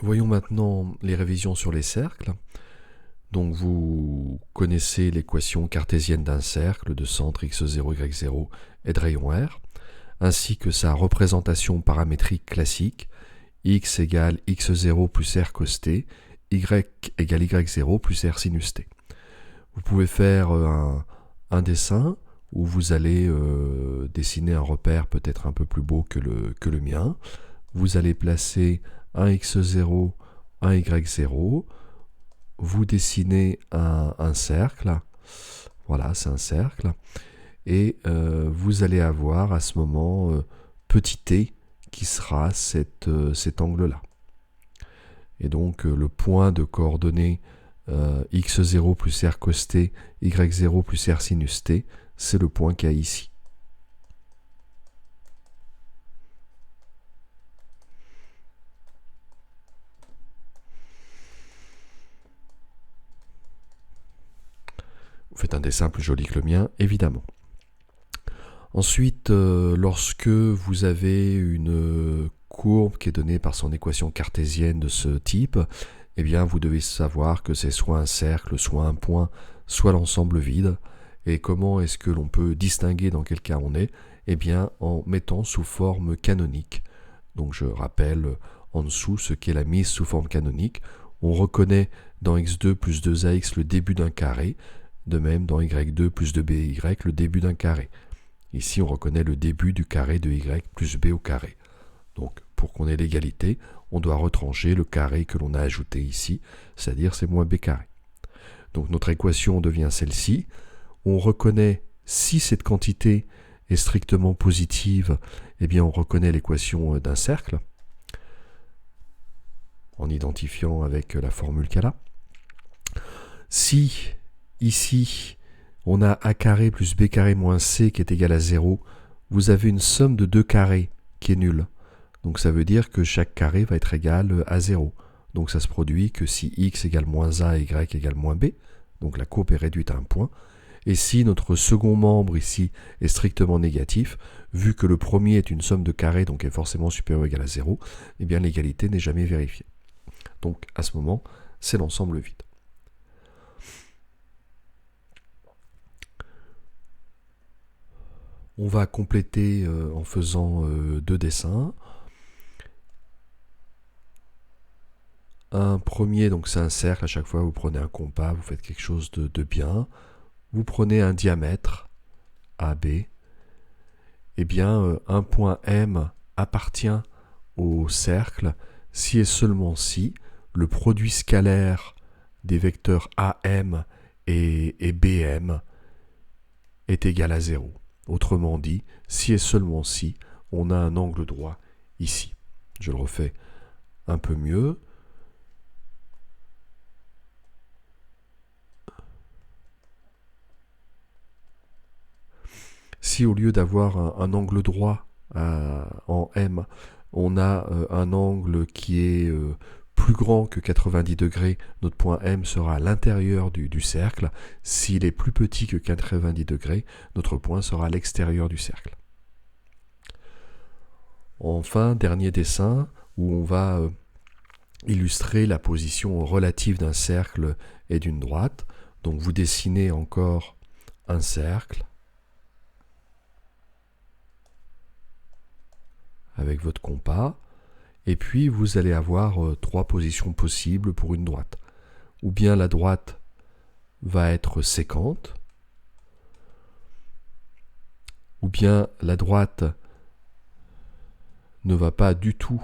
Voyons maintenant les révisions sur les cercles. Donc vous connaissez l'équation cartésienne d'un cercle de centre x0, y0 et de rayon R, ainsi que sa représentation paramétrique classique, x égale x0 plus r cos t, y égale y0 plus r sinus t. Vous pouvez faire un dessin où vous allez dessiner un repère peut-être un peu plus beau que le mien. Vous allez placer un x0, un y0, vous dessinez un cercle, voilà, c'est un cercle, et vous allez avoir à ce moment petit t qui sera cet angle-là. Et donc le point de coordonnées x0 plus r cos t, y0 plus r sinus t, c'est le point qu'il y a ici. Vous faites un dessin plus joli que le mien, évidemment. Ensuite, lorsque vous avez une courbe qui est donnée par son équation cartésienne de ce type, eh bien, vous devez savoir que c'est soit un cercle, soit un point, soit l'ensemble vide. Et comment est-ce que l'on peut distinguer dans quel cas on est? Eh bien, en mettant sous forme canonique. Donc, je rappelle en dessous ce qu'est la mise sous forme canonique. On reconnaît dans x2 plus 2ax le début d'un carré. De même, dans y2 plus 2by, le début d'un carré. Ici, on reconnaît le début du carré de y plus b au carré. Donc, pour qu'on ait l'égalité, on doit retrancher le carré que l'on a ajouté ici, c'est-à-dire c'est moins b carré. Donc, notre équation devient celle-ci. On reconnaît, si cette quantité est strictement positive, eh bien, on reconnaît l'équation d'un cercle, en identifiant avec la formule qu'elle a. Si ici, on a a carré plus b carré moins c qui est égal à 0. Vous avez une somme de deux carrés qui est nulle. Donc ça veut dire que chaque carré va être égal à 0. Donc ça se produit que si x égale moins a et y égale moins b, donc la courbe est réduite à un point. Et si notre second membre ici est strictement négatif, vu que le premier est une somme de carrés, donc est forcément supérieur ou égal à 0, eh bien l'égalité n'est jamais vérifiée. Donc à ce moment, c'est l'ensemble vide. On va compléter en faisant deux dessins. Un premier, donc c'est un cercle, à chaque fois vous prenez un compas, vous faites quelque chose de bien. Vous prenez un diamètre AB. Eh bien, un point M appartient au cercle si et seulement si le produit scalaire des vecteurs AM et BM est égal à 0. Autrement dit, si et seulement si, on a un angle droit ici. Je le refais un peu mieux. Si au lieu d'avoir un angle droit en M, on a un angle qui est plus grand que 90 degrés, notre point M sera à l'intérieur du cercle. S'il est plus petit que 90 degrés, notre point sera à l'extérieur du cercle. Enfin, dernier dessin où on va illustrer la position relative d'un cercle et d'une droite. Donc vous dessinez encore un cercle avec votre compas. Et puis, vous allez avoir trois positions possibles pour une droite. Ou bien la droite va être sécante, ou bien la droite ne va pas du tout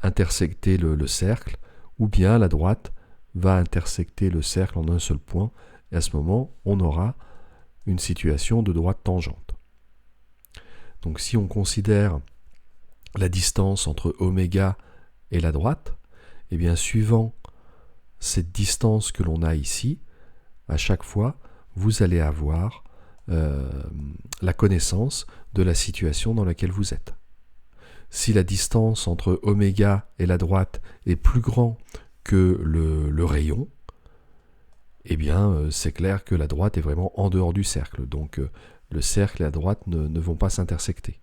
intersecter le cercle, ou bien la droite va intersecter le cercle en un seul point, et à ce moment, on aura une situation de droite tangente. Donc si on considère la distance entre oméga et la droite, et bien suivant cette distance que l'on a ici, à chaque fois, vous allez avoir la connaissance de la situation dans laquelle vous êtes. Si la distance entre oméga et la droite est plus grande que le rayon, eh bien c'est clair que la droite est vraiment en dehors du cercle. Donc le cercle et la droite ne vont pas s'intersecter.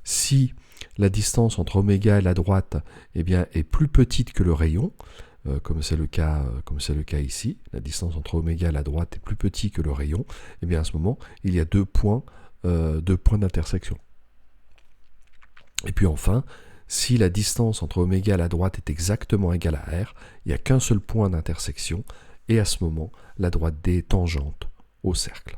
Si la distance entre oméga et la droite eh bien, est plus petite que le rayon, comme c'est le cas ici, la distance entre oméga et la droite est plus petite que le rayon, eh bien à ce moment, il y a deux points d'intersection. Et puis enfin, si la distance entre oméga et la droite est exactement égale à r, il n'y a qu'un seul point d'intersection, et à ce moment, la droite D est tangente au cercle.